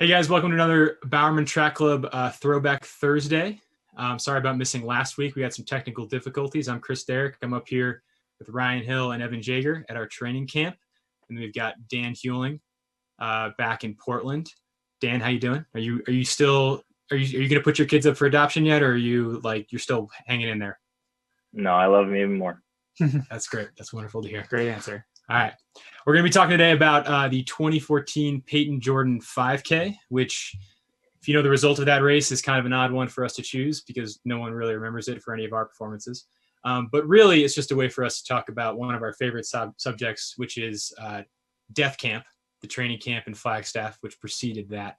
Hey guys, welcome to another Bowerman Track Club Throwback Thursday. Sorry about missing last week. We had some technical difficulties. I'm Chris Derrick. I'm up here with Ryan Hill and Evan Jager at our training camp. And we've got Dan Huling back in Portland. Dan, how you doing? Are you going to put your kids up for adoption yet, or are you're still hanging in there? No, I love them even more. That's great. That's wonderful to hear. Great answer. All right. We're going to be talking today about the 2014 Payton Jordan 5K, which, if you know the result of that race, is kind of an odd one for us to choose because no one really remembers it for any of our performances. But really, it's just a way for us to talk about one of our favorite subjects, which is Death Camp, the training camp in Flagstaff, which preceded that.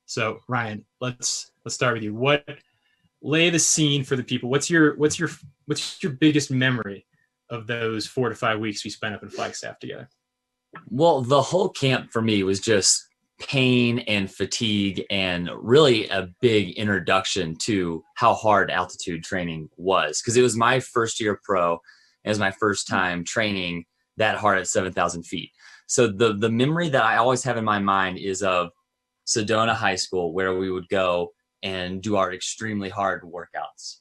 So, Ryan, let's start with you. Lay the scene for the people. What's your biggest memory of those 4 to 5 weeks we spent up in Flagstaff together? Well, the whole camp for me was just pain and fatigue and really a big introduction to how hard altitude training was, because it was my first year pro. It was my first time training that hard at 7,000 feet. So the memory that I always have in my mind is of Sedona High School, where we would go and do our extremely hard workouts.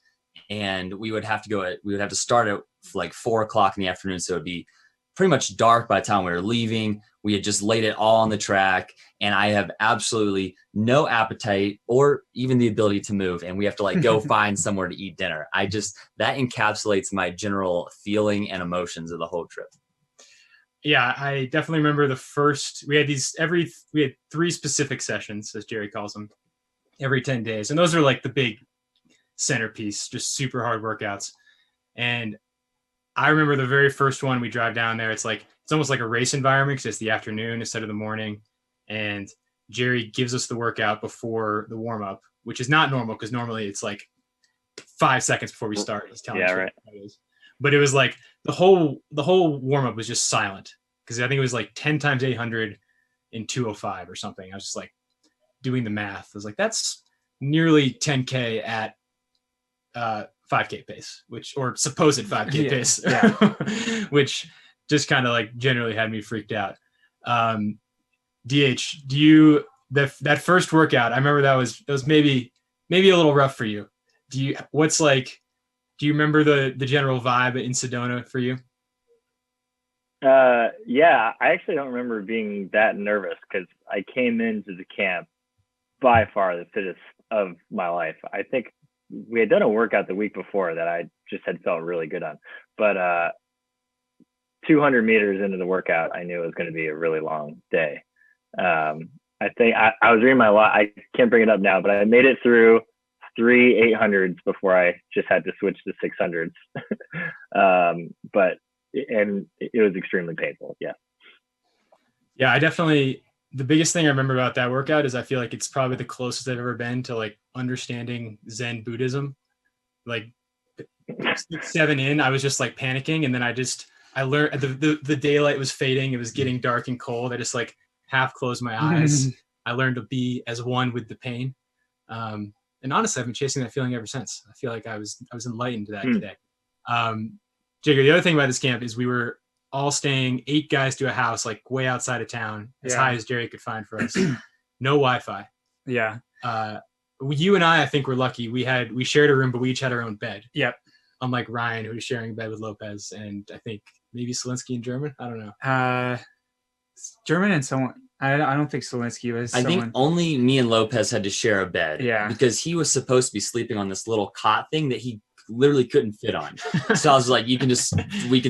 And we would have to start at like 4 o'clock in the afternoon. So it'd be pretty much dark by the time we were leaving. We had just laid it all on the track, and I have absolutely no appetite or even the ability to move. And we have to go find somewhere to eat dinner. That encapsulates my general feeling and emotions of the whole trip. Yeah, I definitely remember we had 3 specific sessions, as Jerry calls them, every 10 days. And those are like the big centerpiece, just super hard workouts. And I remember the very first one we drive down there. It's almost like a race environment because it's the afternoon instead of the morning. And Jerry gives us the workout before the warm up, which is not normal because normally it's like 5 seconds before we start. He's telling us right. What it is. But it was like the whole warm up was just silent because I think it was like 10 times 800 in 205 or something. I was just like doing the math. I was like, that's nearly 10K at 5K pace, or supposed 5K pace, which just kind of generally had me freaked out. DH, that first workout, I remember that was maybe a little rough for you. Do you remember the general vibe in Sedona for you? Yeah, I actually don't remember being that nervous because I came into the camp by far the fittest of my life. I think we had done a workout the week before that I just had felt really good on, but 200 meters into the workout, I knew it was going to be a really long day. I think I was reading my lot. I can't bring it up now, but I made it through 3 800s before I just had to switch to 600s. And it was extremely painful. Yeah. Yeah, the biggest thing I remember about that workout is I feel like it's probably the closest I've ever been to understanding Zen Buddhism. 7 in, I was just panicking. And then I learned the daylight was fading. It was getting dark and cold. I just half closed my eyes. I learned to be as one with the pain. And honestly, I've been chasing that feeling ever since. I feel like I was enlightened to that today. Jager, the other thing about this camp is we were all staying 8 guys to a house, way outside of town, as high as Jerry could find for us. No Wi-Fi. Yeah. You and I think we're lucky. We shared a room, but we each had our own bed. Yep. Unlike Ryan, who was sharing a bed with Lopez, and I think maybe Solinsky and German. I don't know. German and someone. I don't think Solinsky was. I think only me and Lopez had to share a bed. Yeah. Because he was supposed to be sleeping on this little cot thing that he literally couldn't fit on. So I was like, we can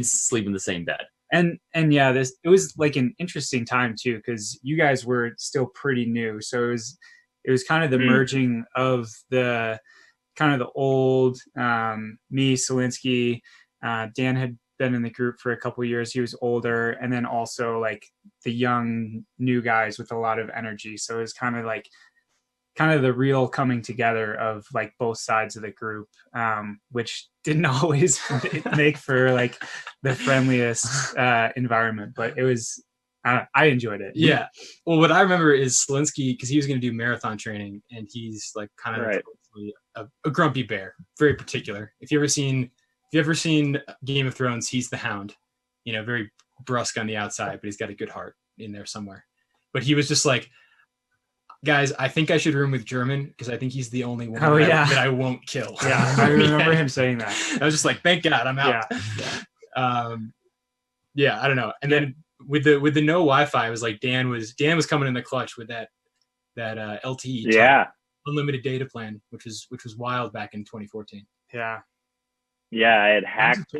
sleep in the same bed. And yeah, it was an interesting time too, because you guys were still pretty new. So it was kind of the merging of the kind of the old me, Solinsky, Dan had been in the group for a couple of years. He was older, and then also the young new guys with a lot of energy. So it was kind of the real coming together of both sides of the group, which didn't always make for the friendliest environment, but it was, I enjoyed it. Yeah. Well, what I remember is Solinsky, because he was going to do marathon training, and he's kind of right. a grumpy bear, very particular. If you ever seen Game of Thrones, he's the Hound, very brusque on the outside, but he's got a good heart in there somewhere. But he was just guys, I think I should room with German because I think he's the only one that I won't kill. Yeah, I remember him saying that. I was just like, thank God, I'm out. Yeah, I don't know. And then with the no Wi-Fi, it was like Dan was coming in the clutch with that LTE unlimited data plan, which was wild back in 2014. Yeah. Yeah, I had hacked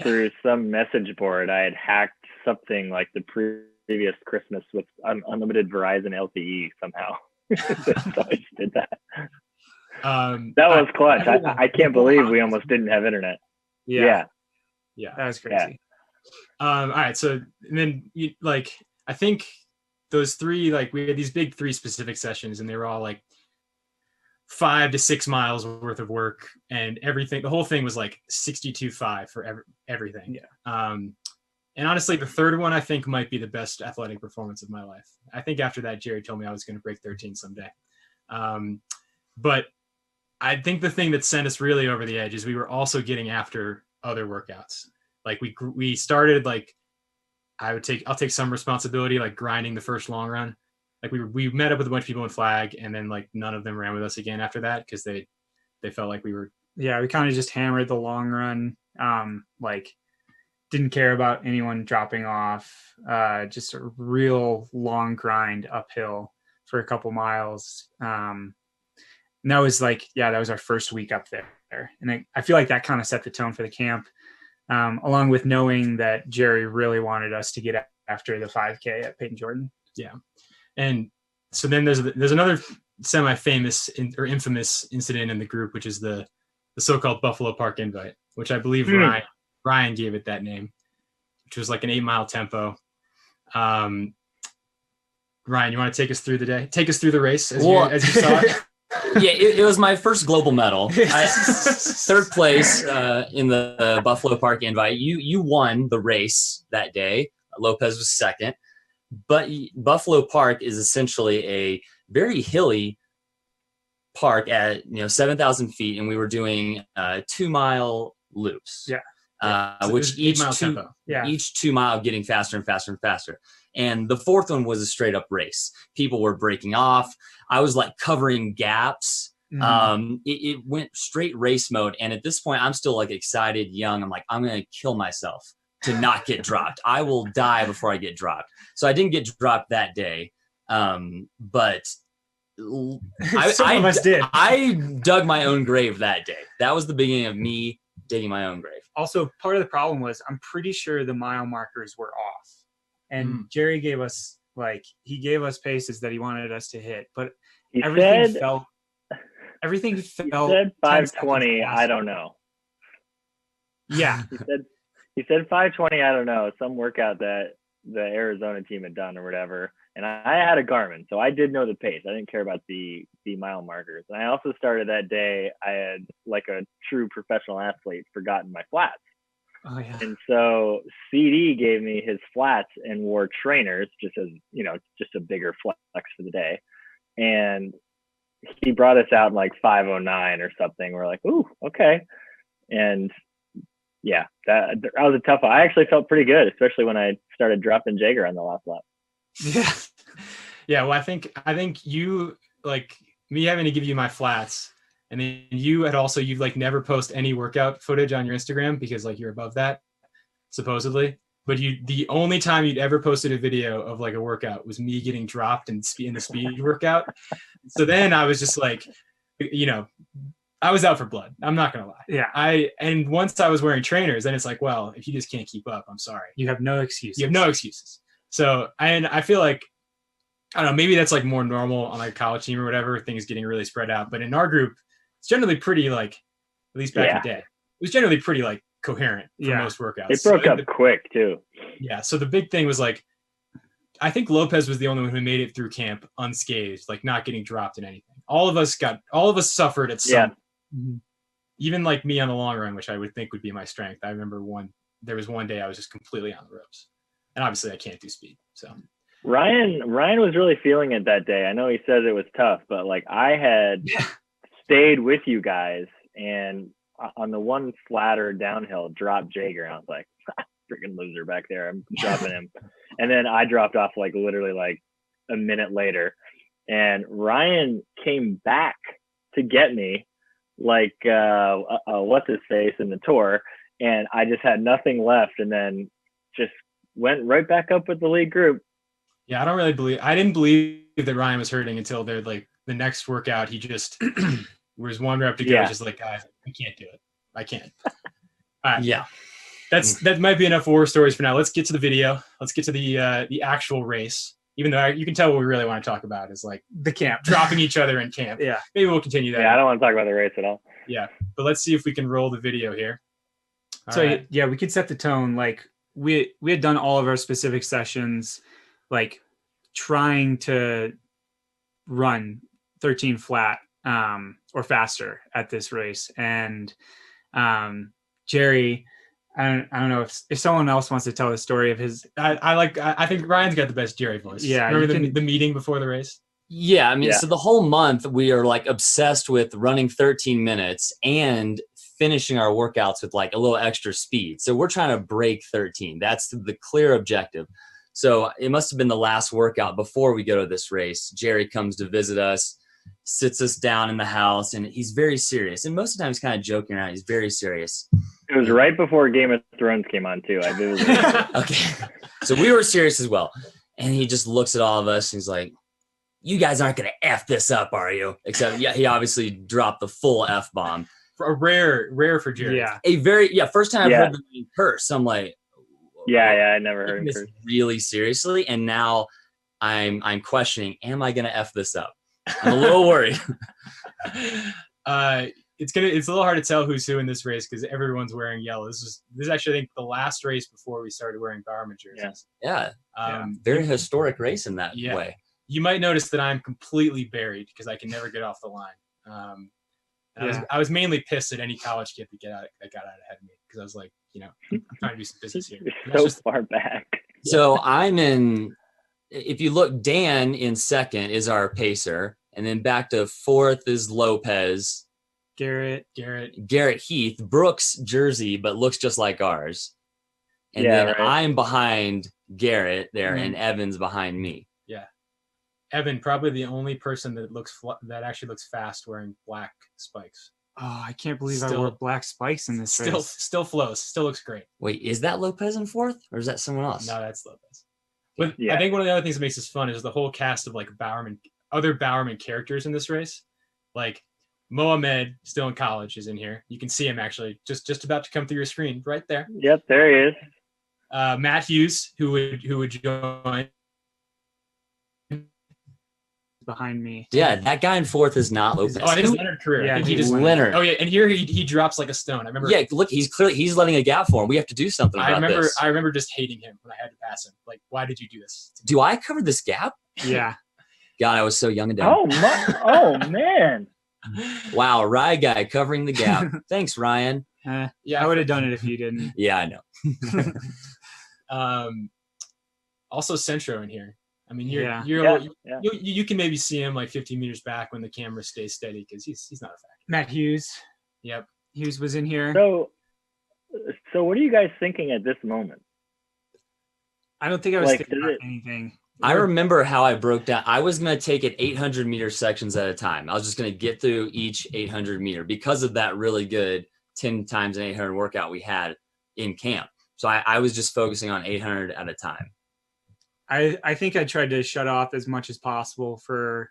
through some message board. I had hacked something like the previous Christmas with unlimited Verizon LTE somehow. So I just did that. That was clutch. I can't believe we almost didn't have internet. Yeah. That was crazy. All right. So then I think those three, like we had these big 3 specific sessions and they were all like 5 to 6 miles worth of work and everything. The whole thing was like 62.5 for everything. Yeah. And honestly, the third one I think might be the best athletic performance of my life. I think after that, Jerry told me I was going to break 13 someday. But I think the thing that sent us really over the edge is we were also getting after other workouts. Like we started like, I'll take some responsibility, like grinding the first long run. Like we met up with a bunch of people in Flag and then like none of them ran with us again after that because they felt like we were. Yeah, we kind of just hammered the long run. Like didn't care about anyone dropping off. Just a real long grind uphill for a couple miles. And that was like, that was our first week up there. And I feel like that kind of set the tone for the camp. Along with knowing that Jerry really wanted us to get after the 5K at Payton Jordan. Yeah. And so then there's another semi-famous or infamous incident in the group, which is the so-called Buffalo Park invite, which I believe Ryan gave it that name, which was like an 8-mile tempo. Ryan, you want to take us through the day? Take us through the race as you saw it? Yeah, it was my first global medal. Third place in the Buffalo Park invite. You won the race that day. Lopez was second. But Buffalo Park is essentially a very hilly park at 7,000 feet, and we were doing 2-mile loops. So which each 2 mile getting faster and faster and faster. And the fourth one was a straight up race. People were breaking off. I was like covering gaps. It went straight race mode. And at this point, I'm still like excited, young. I'm like, I'm going to kill myself to not get dropped. I will die before I get dropped. So I didn't get dropped that day. But I dug my own grave that day. That was the beginning of me digging my own grave. Also, part of the problem was I'm pretty sure the mile markers were off. And Jerry gave us paces that he wanted us to hit, but everything felt He said 5:20, I don't know. Yeah. He said 5:20, I don't know, some workout that the Arizona team had done or whatever. And I had a Garmin, so I did know the pace. I didn't care about the mile markers. And I also started that day, I had, like a true professional athlete, forgotten my flats. Oh, yeah. And so CD gave me his flats and wore trainers just as, just a bigger flex for the day. And he brought us out in like 5:09 or something. We're like, ooh, okay. And yeah, that was a tough one. I actually felt pretty good, especially when I started dropping Jager on the last lap. Yeah. Yeah. Well, I think you, like me having to give you my flats, and then you like never post any workout footage on your Instagram because like you're above that supposedly, but the only time you'd ever posted a video of like a workout was me getting dropped in the speed workout. So then I was just like, I was out for blood. I'm not going to lie. Yeah. And once I was wearing trainers, then it's like, well, if you just can't keep up, I'm sorry. You have no excuses. So, and I feel like, I don't know, maybe that's like more normal on like a college team or whatever, things getting really spread out. But in our group, it's generally pretty like, at least back in the day, it was generally pretty like coherent for most workouts. It broke up quick too. Yeah. So the big thing was like, I think Lopez was the only one who made it through camp unscathed, like not getting dropped in anything. All of us suffered at some, even like me on the long run, which I would think would be my strength. I remember there was one day I was just completely on the ropes, and obviously I can't do speed. So Ryan was really feeling it that day. I know he says it was tough, but like I had stayed with you guys, and on the one flatter downhill, dropped Jager, and I was like, freaking loser back there. I'm dropping him. And then I dropped off like literally like a minute later. and Ryan came back to get me, like what's his face in the tour, and I just had nothing left, and then just went right back up with the lead group. Yeah, I didn't believe that Ryan was hurting until they're like the next workout. He just was one rep to go. Just like, guys, I can't do it. I can't. All right. Yeah. That might be enough war stories for now. Let's get to the video. Let's get to the actual race. Even though you can tell what we really want to talk about is like The camp. dropping each other in camp. Yeah. Maybe we'll continue that. Yeah, I don't want to talk about the race at all. Yeah. But let's see if we can roll the video here. All So right. yeah, we could set the tone. Like we had done all of our specific sessions, like trying to run 13 flat or faster at this race. And Jerry, I don't know if someone else wants to tell the story of his. I think Ryan's got the best Jerry voice. Yeah, Remember the meeting before the race? Yeah, I mean, Yeah. so the whole month we are like obsessed with running 13 minutes and finishing our workouts with like a little extra speed. So we're trying to break 13. That's the clear objective. So it must have been the last workout before we go to this race. Jerry comes to visit us, sits us down in the house, and he's very serious. And most of the time he's kind of joking around. He's very serious. It was right before Game of Thrones came on too. Okay. So we were serious as well. And he just looks at all of us and he's like, you guys aren't going to F this up, are you? Except, yeah, he obviously dropped the full F bomb. A rare for Jerry. Yeah. First time I've heard the name curse. I'm like, Yeah, I never heard taking him this curse. really seriously. And now I'm questioning, am I going to F this up? I'm a little worried. It's a little hard to tell who's who in this race because everyone's wearing yellow. This is actually, I think, the last race before we started wearing Bowerman jerseys. Yeah. Very Very historic race in that way. You might notice that I'm completely buried because I can never get off the line. I was mainly pissed at any college kid that got out ahead of me because I was like, I'm trying to do some business here. So far back. So I'm in, if you look, Dan in second is our pacer. And then back to fourth is Lopez. Garrett. Heath. Brooks' jersey, but looks just like ours. And then I'm behind Garrett there, and Evan's behind me. Yeah. Evan, probably the only person that actually looks fast wearing black spikes. Oh, I can't believe I wore black spikes in this race. Still flows. Still looks great. Wait, is that Lopez in fourth, or is that someone else? No, that's Lopez. But I think one of the other things that makes this fun is the whole cast of like other Bowerman characters in this race. Like Mohamed, still in college, is in here. You can see him actually just about to come through your screen right there. Yep, there he is. Matt Hughes, who would join behind me. Yeah, that guy in fourth is not Lopez. Oh, it is Leonard Career. Yeah, I think he he just Leonard. Oh yeah, and here he drops like a stone. I remember. Yeah, look, he's letting a gap for him. We have to do something about this. I remember just hating him when I had to pass him. Like, why did you do this? Do I cover this gap? Yeah. God, I was so young and dumb. Oh man. Wow, Rye guy covering the gap. Thanks, Ryan. Yeah, I would have done it if you didn't. Yeah, I know. Also Centro in here. I mean, you can maybe see him like 50 meters back when the camera stays steady because he's not a factor. Matt Hughes. Yep. Hughes was in here. So what are you guys thinking at this moment? I don't think I was thinking about anything. I remember how I broke down. I was going to take it 800 meter sections at a time. I was just going to get through each 800 meter because of that really good 10 times an 800 workout we had in camp. So I was just focusing on 800 at a time. I think I tried to shut off as much as possible for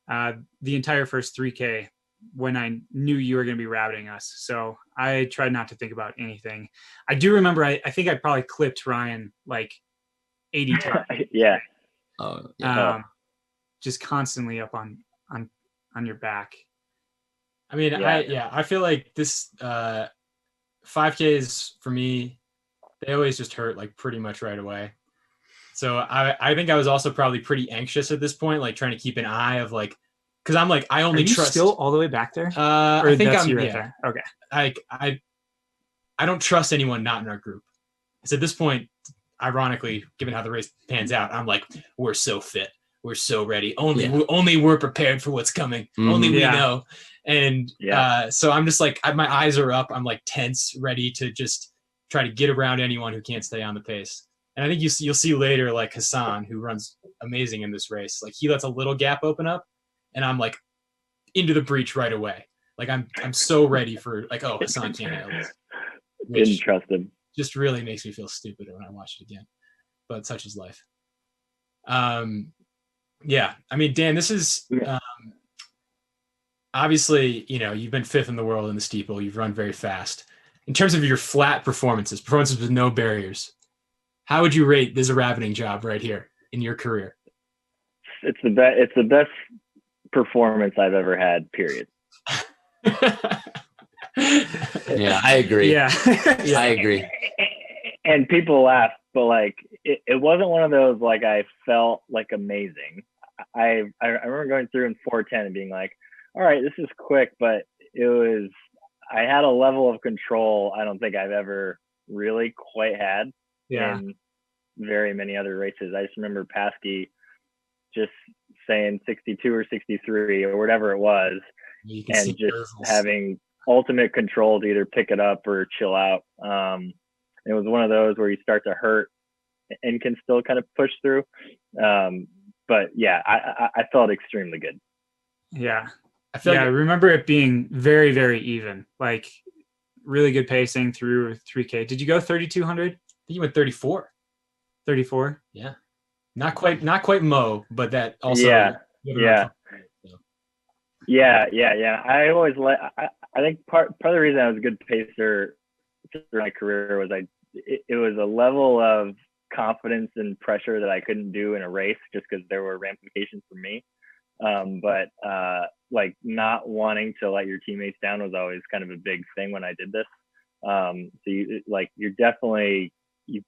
the entire first 3K when I knew you were going to be routing us. So I tried not to think about anything. I do remember, I think I probably clipped Ryan like 80 times. Yeah. Oh, yeah. Just constantly up on your back. I mean, I feel like this 5Ks for me, they always just hurt like pretty much right away. So I think I was also probably pretty anxious at this point, like trying to keep an eye of like, because I'm like, I only trust. Still all the way back there? I think I'm there. Okay. I don't trust anyone not in our group. So at this point, ironically, given how the race pans out, I'm like, we're so fit, we're so ready. Only we're prepared for what's coming. Only we know. And so I'm just like, my eyes are up. I'm like tense, ready to just try to get around anyone who can't stay on the pace. And I think you'll see later, like Hassan, who runs amazing in this race. Like he lets a little gap open up, and I'm like into the breach right away. Like I'm so ready for like, oh, Hassan can't nail this. Didn't trust him. Just really makes me feel stupid when I watch it again. But such is life. Yeah, I mean, Dan, this is obviously, you've been 5th in the world in the steeple. You've run very fast. In terms of your flat performances with no barriers, how would you rate this rabbiting job right here in your career? It's the best performance I've ever had, period. Yeah, I agree. Yeah. I agree. And people laugh, but like it wasn't one of those like I felt like amazing. I remember going through in 410 and being like, all right, this is quick, but I had a level of control I don't think I've ever really quite had in very many other races. I just remember Paskey just saying 62 or 63 or whatever it was, and just having ultimate control to either pick it up or chill out. It was one of those where you start to hurt and can still kind of push through. But yeah, I felt extremely good. Yeah. I remember it being very, very even, like really good pacing through 3K. Did you go 3,200? I think you went 34. 34? Yeah. Not quite Mo, but that also. Yeah. I always I think part of the reason I was a good pacer through my career was it was a level of confidence and pressure that I couldn't do in a race just because there were ramifications for me. But like not wanting to let your teammates down was always kind of a big thing when I did this. So you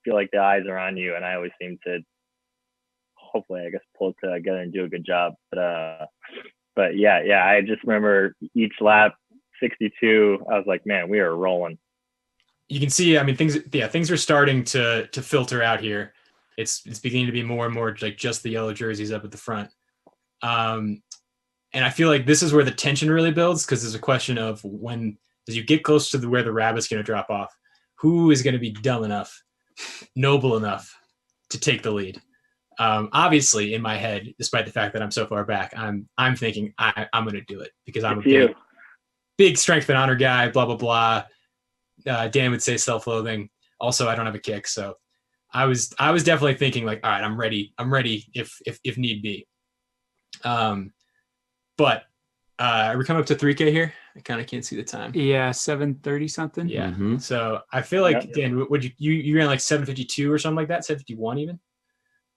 feel like the eyes are on you, and I always seem to hopefully, I guess, pull it together and do a good job. But yeah, I just remember each lap 62, I was like, man, we are rolling. You can see, I mean, things are starting to filter out here. It's beginning to be more and more like just the yellow jerseys up at the front. And I feel like this is where the tension really builds, because there's a question of when, as you get close to where the rabbit's going to drop off, who is going to be dumb enough, noble enough to take the lead? Obviously, in my head, despite the fact that I'm so far back, I'm thinking I'm going to do it because I'm a big strength and honor guy. Blah blah blah. Dan would say self-loathing. Also, I don't have a kick, so I was definitely thinking like, all right, I'm ready if need be. But we're coming up to 3K here. I kind of can't see the time. Yeah, 7:30 something. Yeah. Mm-hmm. So I feel like Dan, would you ran like 7:52 or something like that? 7:51 even.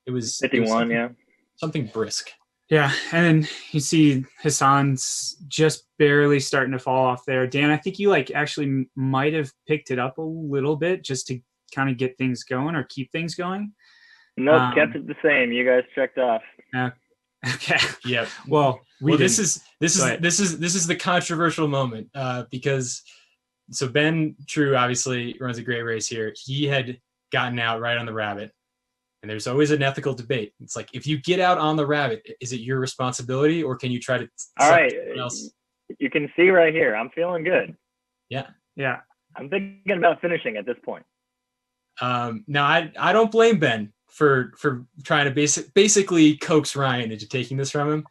It was 51, something brisk. Yeah, and then you see Hassan's just barely starting to fall off there. Dan, I think you like actually might have picked it up a little bit just to kind of get things going or keep things going. Nope, kept it the same. You guys checked off. Okay. Yep. Well, this is the controversial moment because so Ben True obviously runs a great race here. He had gotten out right on the rabbit. And there's always an ethical debate. It's like, if you get out on the rabbit, is it your responsibility, or can you try to? All right, else? You can see right here. I'm feeling good. Yeah. I'm thinking about finishing at this point. Now, I don't blame Ben for trying to basically coax Ryan into taking this from him,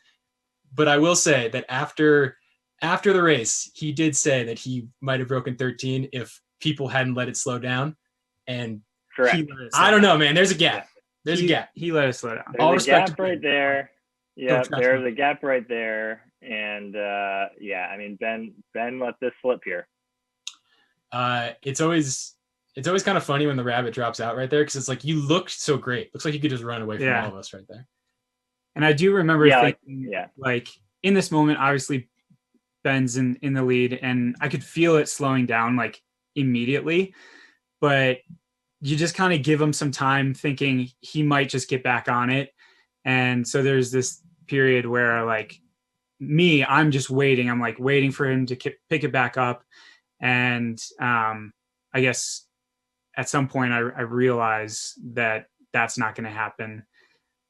but I will say that after the race, he did say that he might have broken 13 if people hadn't let it slow down, and correct. I don't know, man. There's a gap. There's a gap. He let us slow down. There's a gap right there. Yeah, there's a gap right there. And I mean, Ben let this slip here. It's always kind of funny when the rabbit drops out right there, because it's like, you looked so great. Looks like you could just run away from all of us right there. And I do remember thinking, like in this moment, obviously Ben's in the lead, and I could feel it slowing down like immediately, but you just kind of give him some time, thinking he might just get back on it. And so there's this period where like I'm just waiting. I'm like waiting for him to pick it back up. And I guess at some point I realize that that's not going to happen.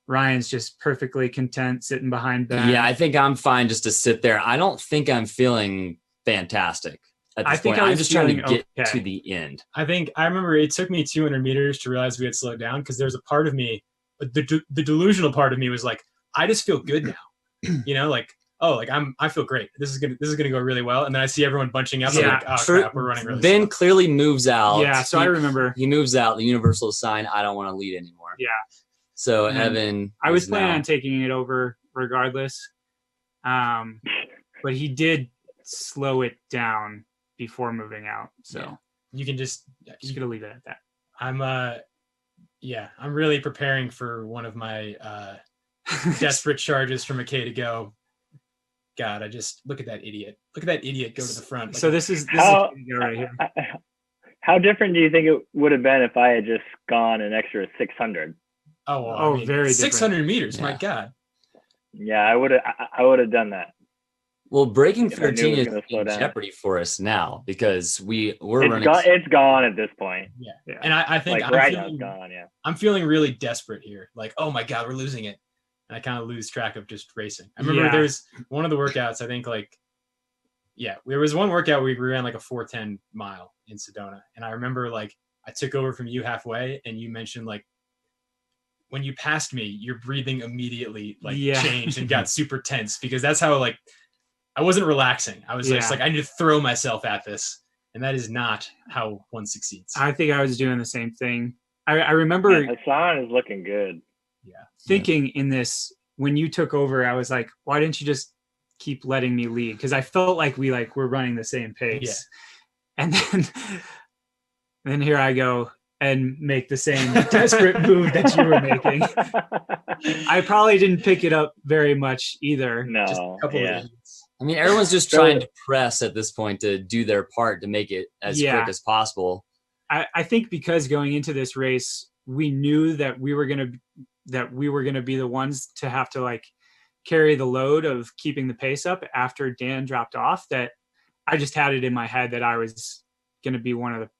Ryan's just perfectly content sitting behind Ben. Yeah, I think I'm fine just to sit there. I don't think I'm feeling fantastic. at I this think point. I I'm was just trying to feeling get to okay. the end. I remember it took me 200 meters to realize we had slowed down because there's a part of me, the delusional part of me was like, I just feel good now, like, oh, like I feel great. This is gonna go really well. And then I see everyone bunching up. Yeah. I'm like, oh crap, we're running really Ben slow. clearly moves out. Yeah, so I remember. He moves out. The universal sign, I don't want to lead anymore. Yeah. So And Evan, I was is planning now- on taking it over regardless. But he did slow it down before moving out. So Yeah. You can just gonna leave it at that. I'm really preparing for one of my desperate charges for McKay to go. God, I just look at that idiot. Look at that idiot go to the front. Like, So this is How- right here. How different do you think it would have been if I had just gone an extra 600? very different. 600 meters. My Yeah. God. Yeah, I would have done that. Well, breaking If I knew it 13 was is gonna slow in down. jeopardy for us now because we're It's running. gone. It's gone at this point. Yeah. Yeah. And I think Like right now, it's gone. Yeah. I'm feeling really desperate here. Like, oh my God, we're losing it. And I kind of lose track of just racing. I remember Yeah. there's one of the workouts, I think there was one workout where we ran like a 4:10 mile in Sedona. And I remember I took over from you halfway and you mentioned when you passed me, your breathing immediately changed and got super tense because that's how I wasn't relaxing. I was just I need to throw myself at this. And that is not how one succeeds. I think I was doing the same thing. I remember Hassan is looking good. thinking in this when you took over, I was like, why didn't you just keep letting me lead? Because I felt like we were running the same pace. And then here I go and make the same desperate move that you were making. I probably didn't pick it up very much either. No. Just a couple of hits. I mean, everyone's just trying to press at this point to do their part to make it as quick as possible. I think because going into this race, we knew that we were gonna be the ones to have to carry the load of keeping the pace up after Dan dropped off. That I just had it in my head that I was gonna be one of the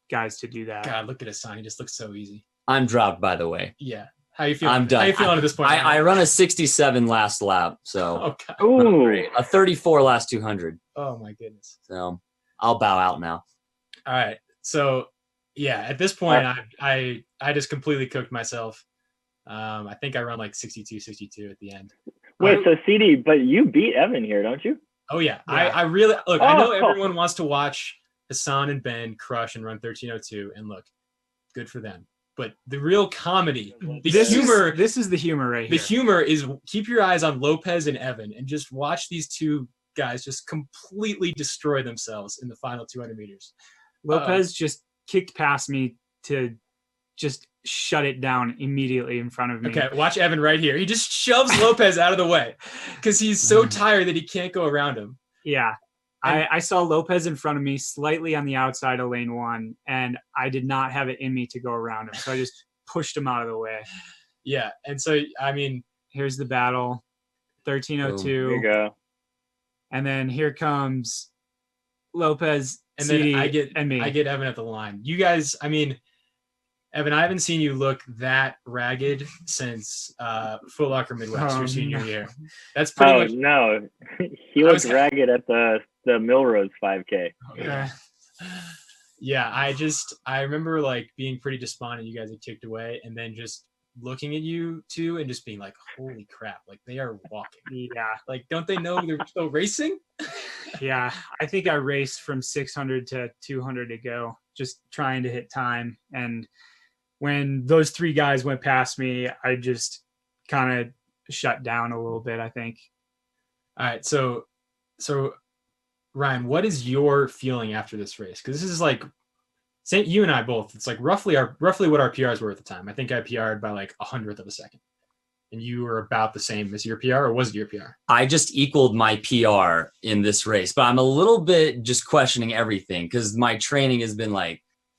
guys to do that. God, look at his sign. He just looks so easy. I'm dropped, by the way. Yeah. How you feeling? I'm done. How you feeling at this point? I run a 67 last lap, so Oh, God. Ooh. a 34 last 200. Oh my goodness. So I'll bow out now. All right. So yeah, at this point, I just completely cooked myself. I think I run 62 at the end. Wait, so CD, but you beat Evan here, don't you? Oh yeah. Yeah. I really look. I know Oh. everyone wants to watch Hassan and Ben crush and run 13:02, and look, good for them. But the real comedy, This is the humor right the here. humor is keep your eyes on Lopez and Evan and just watch these two guys just completely destroy themselves in the final 200 meters. Lopez just kicked past me to just shut it down immediately in front of me. Okay, watch Evan right here. He just shoves Lopez out of the way because he's so tired that he can't go around him. Yeah. I saw Lopez in front of me slightly on the outside of lane 1, and I did not have it in me to go around him. So I just pushed him out of the way. Yeah, and so, I mean... Here's the battle, 13:02. There you go. And then here comes Lopez, And CD, then and me. I get Evan at the line. You guys, I mean, Evan, I haven't seen you look that ragged since Foot Locker Midwest your senior year. That's pretty much... No. He looked ragged at the Millrose 5K. Yeah, I remember being pretty despondent you guys had kicked away and then just looking at you two and just being like, holy crap, they are walking. Yeah. Don't they know they're still racing? Yeah. I think I raced from 600 to 200 to go, just trying to hit time. And when those three guys went past me, I just kind of shut down a little bit, I think. All right. So Ryan, what is your feeling after this race? Because this is you and I both. It's roughly what our PRs were at the time. I think I PR'd by 100th of a second, and you were about the same as your PR, or was it your PR? I just equaled my PR in this race, but I'm a little bit just questioning everything because my training has been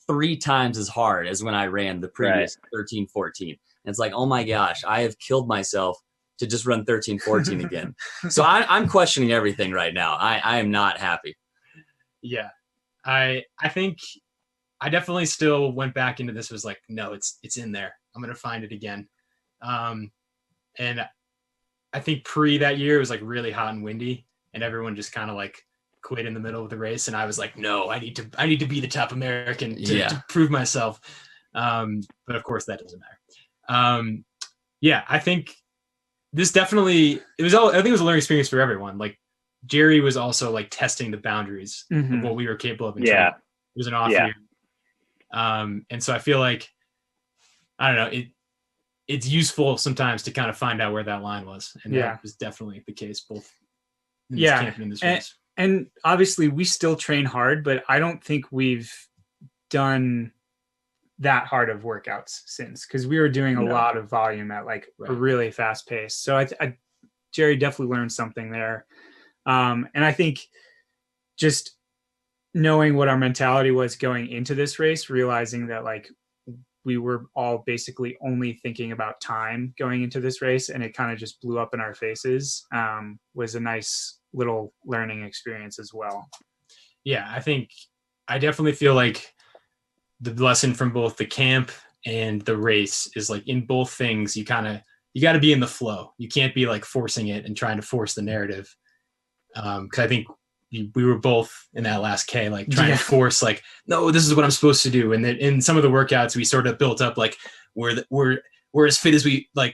3 times as hard as when I ran the previous 13-14. And it's oh my gosh, I have killed myself to just run 13-14 again. So I'm questioning everything right now. I am not happy. Yeah. I think I definitely still went back into this was no, it's in there. I'm going to find it again. And I think pre that year it was really hot and windy and everyone just kind of quit in the middle of the race, and I was like, no, I need to be the top American to prove myself. But of course that doesn't matter. I think this definitely, I think it was a learning experience for everyone. Like Jerry was also like testing the boundaries of what we were capable of. It was an off year. And so I feel like, I don't know, it's useful sometimes to kind of find out where that line was. And that was definitely the case, both in this camp and in this race. And obviously we still train hard, but I don't think we've done that hard of workouts since, because we were doing a lot of volume at like a really fast pace. So Jerry definitely learned something there. And I think just knowing what our mentality was going into this race, realizing that like we were all basically only thinking about time going into this race, and it kind of just blew up in our faces, was a nice little learning experience as well. Yeah, I definitely feel like the lesson from both the camp and the race is like in both things, you got to be in the flow. You can't be like forcing it and trying to force the narrative. Cause I think we were both in that last K, like trying to force like, no, this is what I'm supposed to do. And then in some of the workouts, we sort of built up like we're as fit as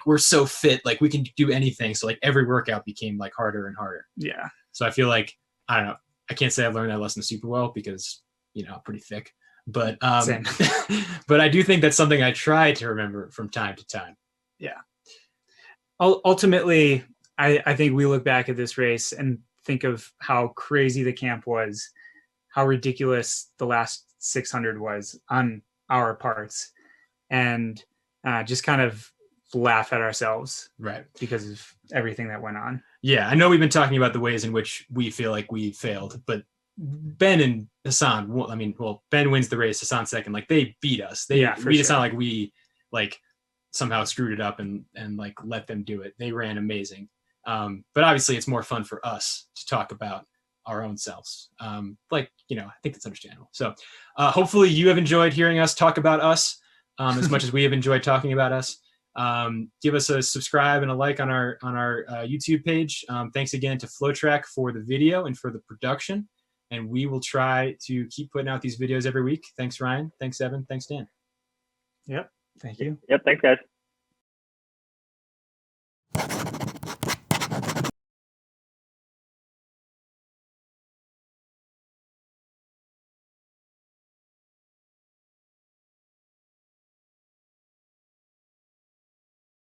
we're so fit, like we can do anything. So like every workout became like harder and harder. Yeah. So I feel like, I don't know, I can't say I've learned that lesson super well because, I'm pretty thick, but, but I do think that's something I try to remember from time to time. Yeah. Ultimately, I think we look back at this race and think of how crazy the camp was, how ridiculous the last 600 was on our parts, and just kind of laugh at ourselves, right, because of everything that went on. Yeah, I know we've been talking about the ways in which we feel like we failed, but Ben and Hassan, Ben wins the race, Hassan second. Like they beat us. It's not like we like somehow screwed it up and like let them do it. They ran amazing. But obviously it's more fun for us to talk about our own selves. I think that's understandable. So hopefully you have enjoyed hearing us talk about us as much as we have enjoyed talking about us. Give us a subscribe and a like on our YouTube page. Thanks again to FlowTrack for the video and for the production. And we will try to keep putting out these videos every week. Thanks, Ryan. Thanks, Evan. Thanks, Dan. Yep. Thank you. Yep. Thanks, guys.